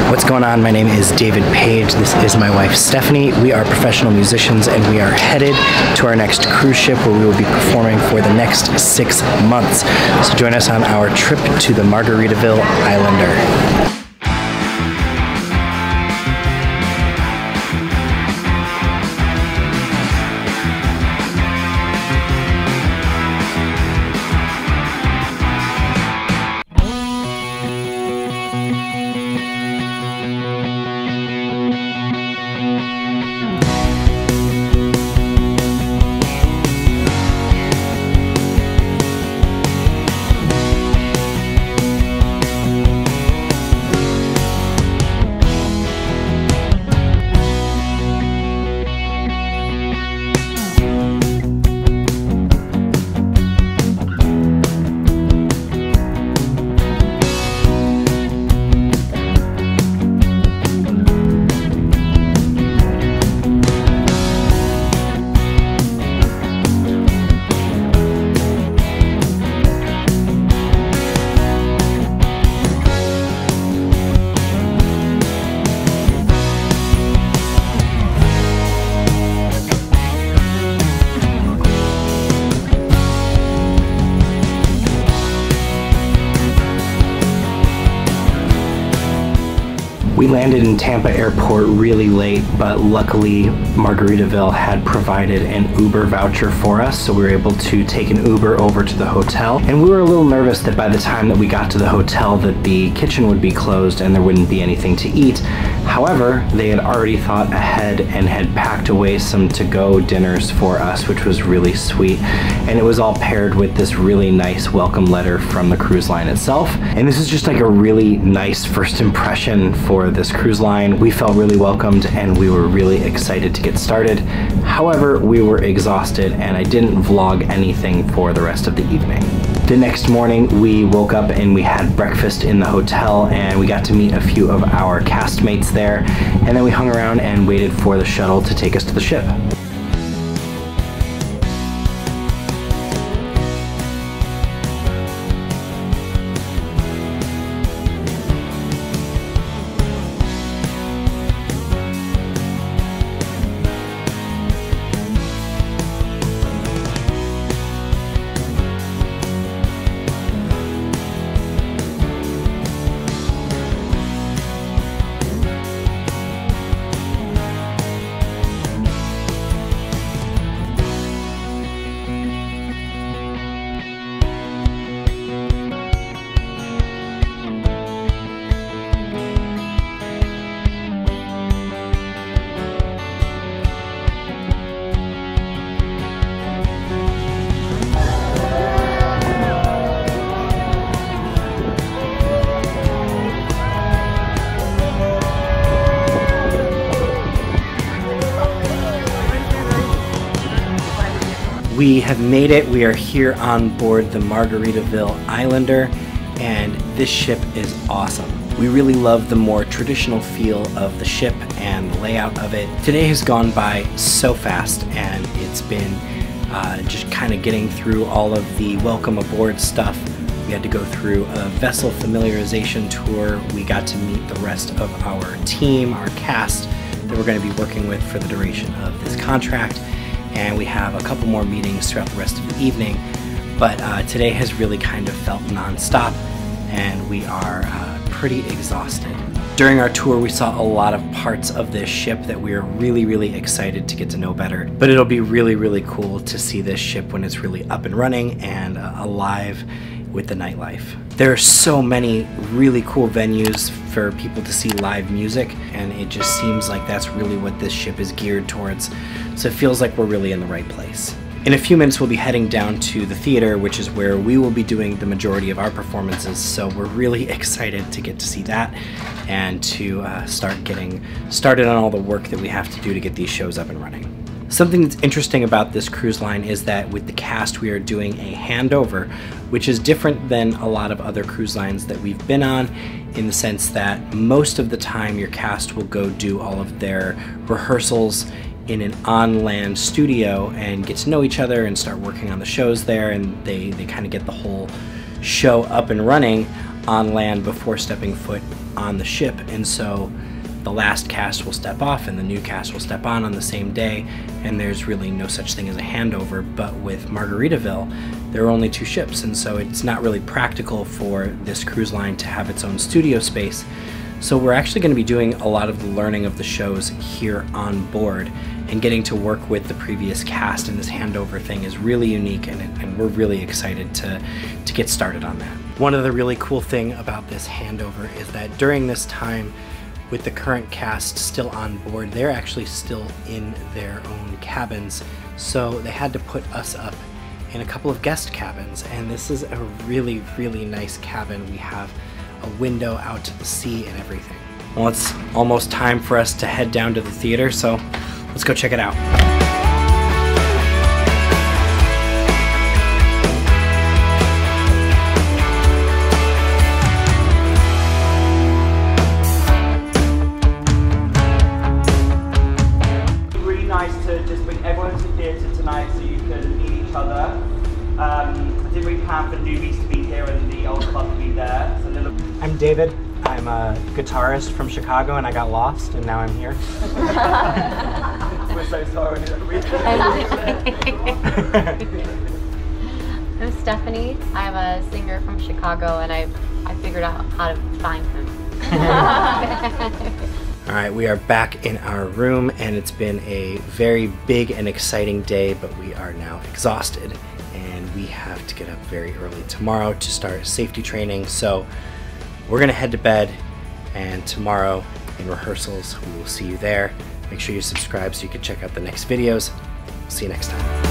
What's going on? My name is David Page. This is my wife Stephanie. We are professional musicians and we are headed to our next cruise ship where we will be performing for the next 6 months. So join us on our trip to the Margaritaville Islander. We landed in Tampa airport really late, but luckily Margaritaville had provided an Uber voucher for us, so we were able to take an Uber over to the hotel. And we were a little nervous that by the time that we got to the hotel that the kitchen would be closed and there wouldn't be anything to eat. However, they had already thought ahead and had packed away some to-go dinners for us, which was really sweet. And it was all paired with this really nice welcome letter from the cruise line itself. And this is just like a really nice first impression for this cruise line. We felt really welcomed and we were really excited to get started. However, we were exhausted and I didn't vlog anything for the rest of the evening. The next morning we woke up and we had breakfast in the hotel and we got to meet a few of our castmates there, and then we hung around and waited for the shuttle to take us to the ship. We have made it. We are here on board the Margaritaville Islander, and this ship is awesome. We really love the more traditional feel of the ship and the layout of it. Today has gone by so fast, and it's been just kind of getting through all of the welcome aboard stuff. We had to go through a vessel familiarization tour. We got to meet the rest of our team, our cast that we're going to be working with for the duration of this contract. And we have a couple more meetings throughout the rest of the evening, but today has really kind of felt non-stop and we are pretty exhausted. During our tour we saw a lot of parts of this ship that we are really excited to get to know better, but it'll be really cool to see this ship when it's really up and running and alive with the nightlife. There are so many really cool venues for people to see live music, and it just seems like that's really what this ship is geared towards. So it feels like we're really in the right place. In a few minutes we'll be heading down to the theater, which is where we will be doing the majority of our performances, so we're really excited to get to see that and to start getting started on all the work that we have to do to get these shows up and running. Something that's interesting about this cruise line is that with the cast we are doing a handover, which is different than a lot of other cruise lines that we've been on, in the sense that most of the time your cast will go do all of their rehearsals in an on-land studio and get to know each other and start working on the shows there, and they kind of get the whole show up and running on land before stepping foot on the ship, and so the last cast will step off and the new cast will step on the same day, and there's really no such thing as a handover. But with Margaritaville, there are only 2 ships, and so it's not really practical for this cruise line to have its own studio space. So we're actually going to be doing a lot of the learning of the shows here on board, and getting to work with the previous cast, and this handover thing is really unique, and we're really excited to get started on that. One of the really cool thing about this handover is that during this time, with the current cast still on board, they're actually still in their own cabins, so they had to put us up in a couple of guest cabins, and this is a really, really nice cabin. We have a window out to the sea and everything. Well, it's almost time for us to head down to the theater, so let's go check it out. For the newbies to be here and the old club to be there. So I'm David. I'm a guitarist from Chicago, and I got lost, and now I'm here. We're so sorry. I'm Stephanie. I'm a singer from Chicago, and I figured out how to find him. All right, we are back in our room, and it's been a very big and exciting day, but we are now exhausted. And we have to get up very early tomorrow to start safety training. So we're gonna head to bed, and tomorrow in rehearsals, we will see you there. Make sure you subscribe so you can check out the next videos. See you next time.